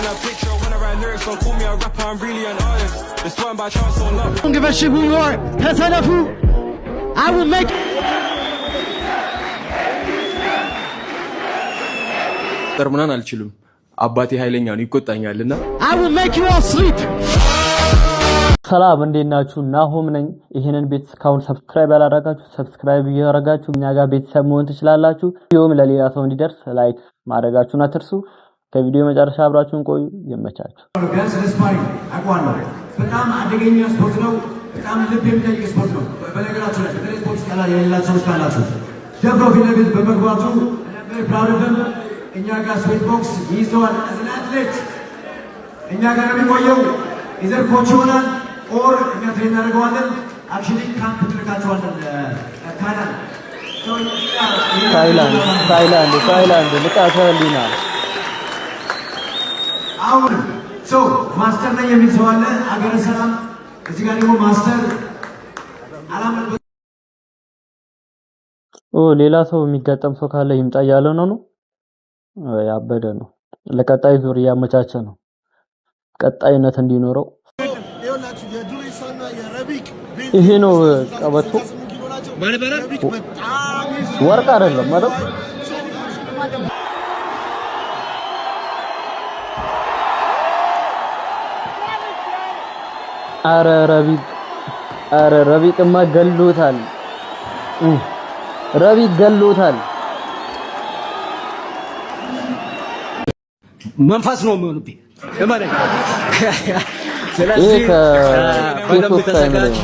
in a picture when I write lyrics, don't call me a rapper, I'm really an artist. This one by chance or not. Don't give a shit who you are. Pesanafu. I will make. ተርሙናን አልችልም አባቴ ኃይለኛ ነው ይቆጣኛልና I will make you all sleep. ሰላም እንዴት ናችሁ? ናሆም ነኝ። ይሄንን ቤት እስካሁን ሰብስክራይብ ያላደረጋችሁ ሰብስክራይብ እያደረጋችሁ እኛ ጋር ቤተሰብ መሆን ትችላላችሁ። ቪዲዮም ለሌላ ሰው እንዲደርስ ላይክ ማድረጋችሁን አትርሱ። ከቪዲዮ መጨረሻ አብራችሁን ቆዩ። ይመቻችሁ። በጣም አደገኛ ስፖርት ነው። በጣም ልብ የሚጠይቅ ስፖርት ነው። በነገራችሁ ላይ በተለይ ስፖርት ስካላ የሌላችሁ ሰዎች ካላችሁ ደብሮ ፊት ለፊት በመግባቱ ፕራውድም እኛ ጋር ስዊት ቦክስ ይዘዋል። አዝን አትሌት እኛ ጋር ነው የሚቆየው። ኢዘር ኮች ይሆናል ኦር እኛ ትሬን እናደርገዋለን። አክቹዋሊ ካምፕ ትልካቸዋለን ታይላንድ ልቃሰልና አሁን ሶ ማስተር ነኝ የሚል ሰው አለ። አገረ ሰላም እዚህ ጋር ደግሞ ማስተር አላም ሌላ ሰው የሚጋጠም ሰው ካለ ይምጣ ያለ ነው። ያበደ ነው። ለቀጣይ ዙር ያመቻቸ ነው። ቀጣይነት እንዲኖረው ይሄ ነው ቀበቶ ወርቅ አይደለም ማለት አረ ረቢቅማ ገሎታል። ረቢቅ ገሎታል። መንፈስ ነው የሚሆንብኝ እማኔ ስለዚህ በደንብ ተዘጋጅ።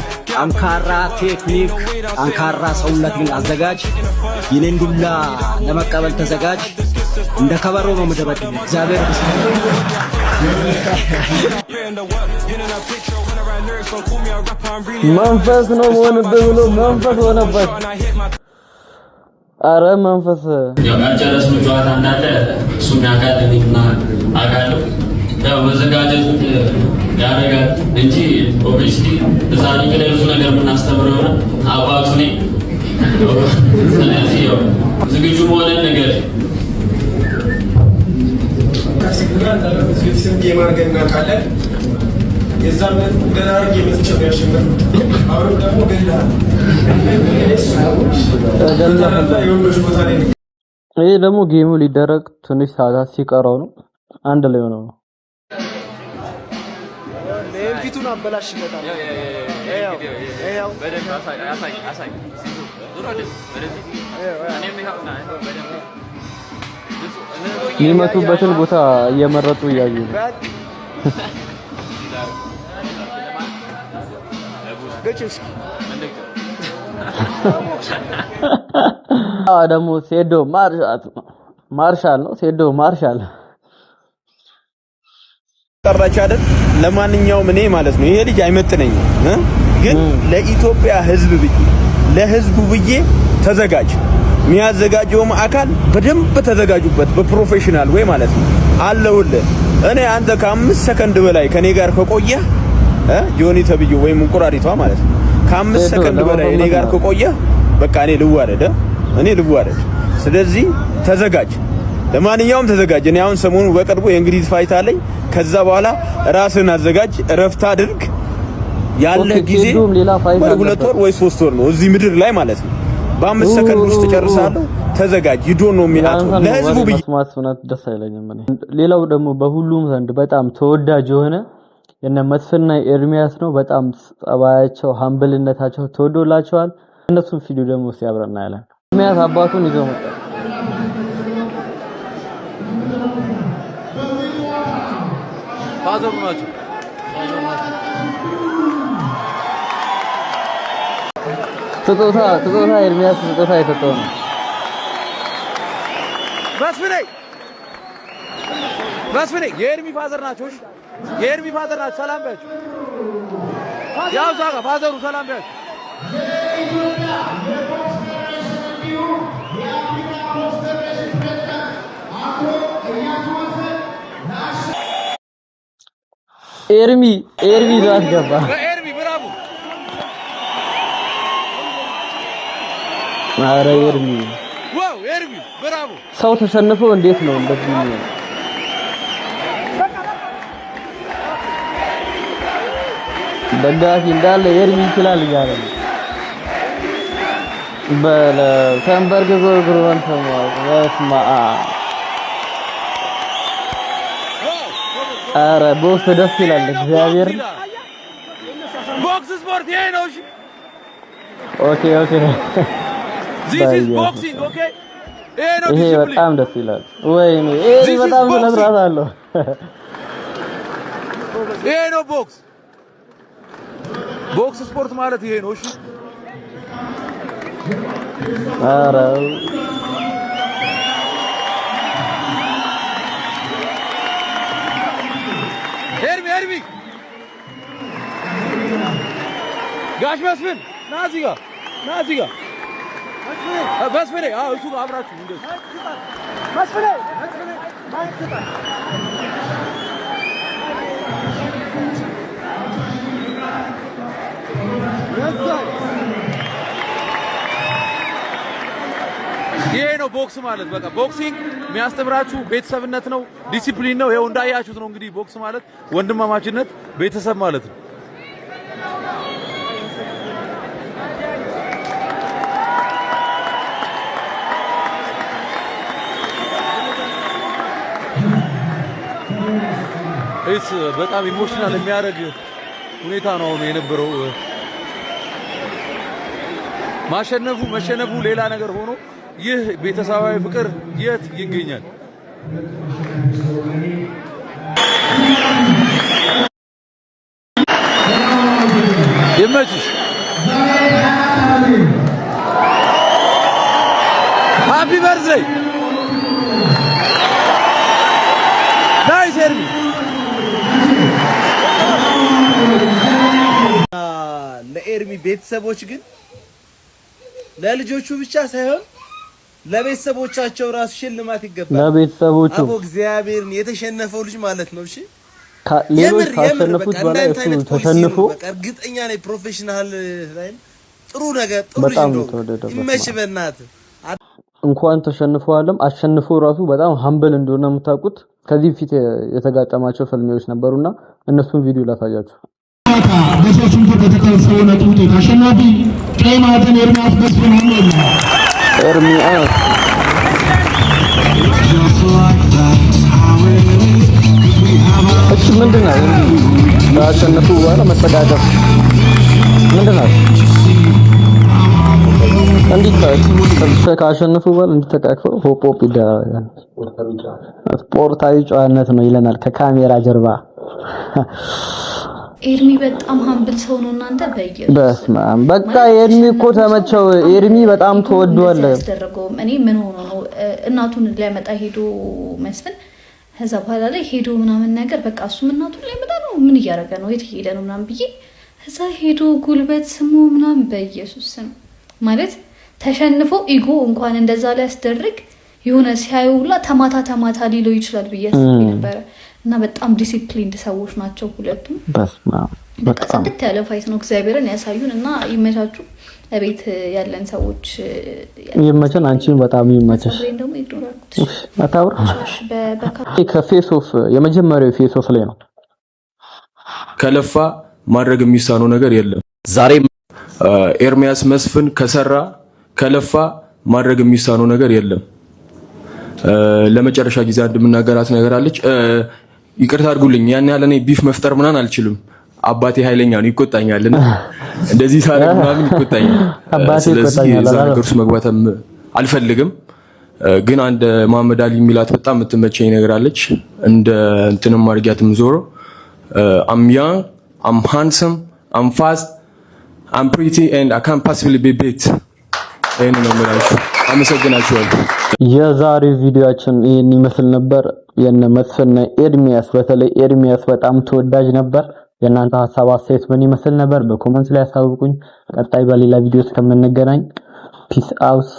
አንካራ ቴክኒክ አንካራ ሰውነትን አዘጋጅ። የኔን ዱላ ለመቀበል ተዘጋጅ። እንደ ከበሮ ነው የምደበድብ። እግዚአብሔር መንፈስ ነው ሆነብህ ብሎ መንፈስ ሆነበት። አረ መንፈስ ያጨረስነው ጨዋታ እንዳለ እሱም ያውቃል እኔና አውቃለሁ። ያው መዘጋጀት ያደርጋል እንጂ ኦብቪስሊ እዛ ላይ ብዙ ነገር የምናስተምረው ነው አባቱ ነኝ። ስለዚህ ያው ዝግጁ መሆንን ነገር የዛነት ገናርግ የመጥቸው ያሽመር አሁን ደግሞ ይሄ ደግሞ ጌሙ ሊደረግ ትንሽ ሰዓታት ሲቀረው ነው። አንድ ላይ ሆነው ነው ፊቱን አበላሽለታል። ያው በደንብ አሳይ የሚመቱበትን ቦታ እየመረጡ እያዩ ነው። ደግሞ ሴዶ ማርሻል ነው። ሴዶ ማርሻል ጠራች አይደል? ለማንኛውም እኔ ማለት ነው ይሄ ልጅ አይመጥነኝም፣ ግን ለኢትዮጵያ ሕዝብ ብዬ ለሕዝቡ ብዬ ተዘጋጅ። የሚያዘጋጀውም አካል በደንብ ተዘጋጁበት፣ በፕሮፌሽናል ወይ ማለት ነው አለውልህ። እኔ አንተ ከ5 ሰከንድ በላይ ከኔ ጋር ከቆየ ጆኒ ተብዩ ወይ እንቁራሪቷ ማለት ነው ከ5 ሰከንድ በላይ እኔ ጋር ከቆየ በቃ እኔ ልዋረድ። ስለዚህ ተዘጋጅ፣ ለማንኛውም ተዘጋጅ። እኔ አሁን ሰሞኑ በቅርቡ የእንግሊዝ ፋይት አለኝ። ከዛ በኋላ ራስን አዘጋጅ፣ እረፍት አድርግ። ያለ ጊዜ ወይ 2 ወር ወይ 3 ወር ነው እዚህ ምድር ላይ ማለት ነው። በ5 ሰከንድ ውስጥ ተጨርሳለሁ። ተዘጋጅ። ይዶ ነው የሚያጡ ለህዝቡ ማስማት ደስ አይለኝም። ሌላው ደግሞ በሁሉም ዘንድ በጣም ተወዳጅ የሆነ የነ መስፍንና ኤርሚያስ ነው። በጣም ጸባያቸው ሀምብልነታቸው ተወዶላቸዋል። እነሱን ቪዲዮ ደግሞ ሲያብረና ያለን ኤርሚያስ አባቱን ይዞ መጣ። ፋዘር ናቸው። ስጦታ ኤርሚያስ ስጦታ የሰጠው ነው። መስፍኔ የኤርሚ ፋዘር ናቸው። የኤርሚ ፋዘር ናቸው። ሰላም በያቸው። ያው ዛጋ ፋዘሩ ሰላም በያቸው። ኤርሚ ዛት ገባ። ኤርሚ ብራቮ። አረ ኤርሚ ዋው ኤርሚ ብራቮ። ሰው ተሸንፎ እንዴት ነው እንደዚህ? ደጋፊ እንዳለ ኤርሚ ይችላል እያለ በለ ተንበርክኮ ግሩን ተማው ወስማ አረ ቦክስ ደስ ይላል እግዚአብሔር ቦክስ ስፖርት ይሄ ነው እሺ ኦኬ this is boxing okay ይሄ በጣም ደስ ይላል ወይኔ ይሄ በጣም ስለስራት አለው ይሄ ነው ቦክስ ስፖርት ማለት ይሄ ነው እሺ አረ ኤርሚ ጋሽ መስፍን ና እዚህ ጋር መስፍኔ አዎ እሱ ጋር አብራችሁ እንደዚህ መስፍኔ ይሄ ነው ቦክስ ማለት በቃ ቦክሲንግ የሚያስተምራችሁ ቤተሰብነት ነው ዲሲፕሊን ነው ይሄው እንዳያችሁት ነው እንግዲህ ቦክስ ማለት ወንድማማችነት ቤተሰብ ማለት ነው እስ በጣም ኢሞሽናል የሚያደርግ ሁኔታ ነው የነበረው መሸነፉ ሌላ ነገር ሆኖ ይህ ቤተሰባዊ ፍቅር የት ይገኛል ይመችሽ ሃፒ በርዝዴይ ናይስ ኤርሚ ለኤርሚ ቤተሰቦች ግን ለልጆቹ ብቻ ሳይሆን ለቤተሰቦቻቸው ራሱ ሽልማት ይገባል ለቤተሰቦቹ አቦ እግዚአብሔርን የተሸነፈው ልጅ ማለት ነው እሺ ሌሎች ካሸነፉት በላይ እሱ ተሸንፎ በቃ እርግጠኛ ነኝ ፕሮፌሽናል ላይ ጥሩ ነገር ጥሩ ልጅ ነው ይመች በእናትህ እንኳን ተሸንፈዋለም አሸንፎ ራሱ በጣም ሃምብል እንደሆነ የምታውቁት ከዚህ ፊት የተጋጠማቸው ፍልሚያዎች ነበሩና እነሱን ቪዲዮ ላሳያችሁ በሶስቱም ተከታታይ ነጥብ አሸናፊ ቀይ ማዕተን ኤርሚያስ መስፍን ነው ኤርሚያስ እቺ ምንድነው ታሸነፉ በኋላ መተጋገፍ ምንድነው እንዴት ካሸነፉ በኋላ እንድትተቃቀፉ ሆፕ ይደረጋል ስፖርታዊ ጨዋነት ነው ይለናል ከካሜራ ጀርባ ኤርሚ በጣም ሃምብል ሰው ነው እናንተ በየው በስማም በቃ ኤርሚ እኮ ተመቸው ኤርሚ በጣም ተወዷል ያስደረገው እኔ ምን ሆኖ ነው እናቱን ሊያመጣ ሄዶ መስፍን ከዛ በኋላ ላይ ሄዶ ምናምን ነገር በቃ እሱ እናቱን ሊያመጣ ነው ምን እያደረገ ነው የት ሄደ ነው ምናምን ብዬ ከዛ ሄዶ ጉልበት ስሙ ምናምን በኢየሱስ ስም ማለት ተሸንፎ ኢጎ እንኳን እንደዛ ላይ ያስደርግ የሆነ ሲያዩ ሁላ ተማታ ሊሎ ይችላል ብዬ አስቤ ነበር እና በጣም ዲሲፕሊንድ ሰዎች ናቸው ሁለቱም በስማም በቃ ጽድት ያለ ፋይት ነው እግዚአብሔርን ያሳዩን እና ይመቻቹ ለቤት ያለን ሰዎች ይመቸን አንቺን በጣም ይመቸሽ አታውራ ከፌስ ኦፍ የመጀመሪያው ፌስ ኦፍ ላይ ነው ከለፋ ማድረግ የሚሳነው ነገር የለም ዛሬ ኤርሚያስ መስፍን ከሰራ ከለፋ ማድረግ የሚሳነው ነገር የለም ለመጨረሻ ጊዜ እንደምናገራት ነገር አለች ይቅርታ አድርጉልኝ ያን ያለ እኔ ቢፍ መፍጠር ምናን አልችልም አባቴ ኃይለኛ ነው ይቆጣኛልና እንደዚህ ታረግ ምናምን ይቆጣኛል ስለዚህ እዛ ነገር ውስጥ መግባትም አልፈልግም ግን አንድ መሐመድ አሊ ሚላት በጣም የምትመቸኝ ነገር አለች እንደ እንትንም ማርጊያትም ዞሮ I'm young I'm handsome I'm fast I'm pretty and I can't possibly be beat እኔ ነው ማለት አመሰግናችኋለሁ የዛሬው ቪዲዮአችን ይሄን ይመስል ነበር የነ መስፍን ኤርሚያስ በተለይ ኤርሚያስ በጣም ተወዳጅ ነበር የናንተ ሐሳብ አስተያየት ምን ይመስል ነበር በኮሜንት ላይ አሳውቁኝ ቀጣይ በሌላ ቪዲዮ እስከምንገናኝ ፒስ አውት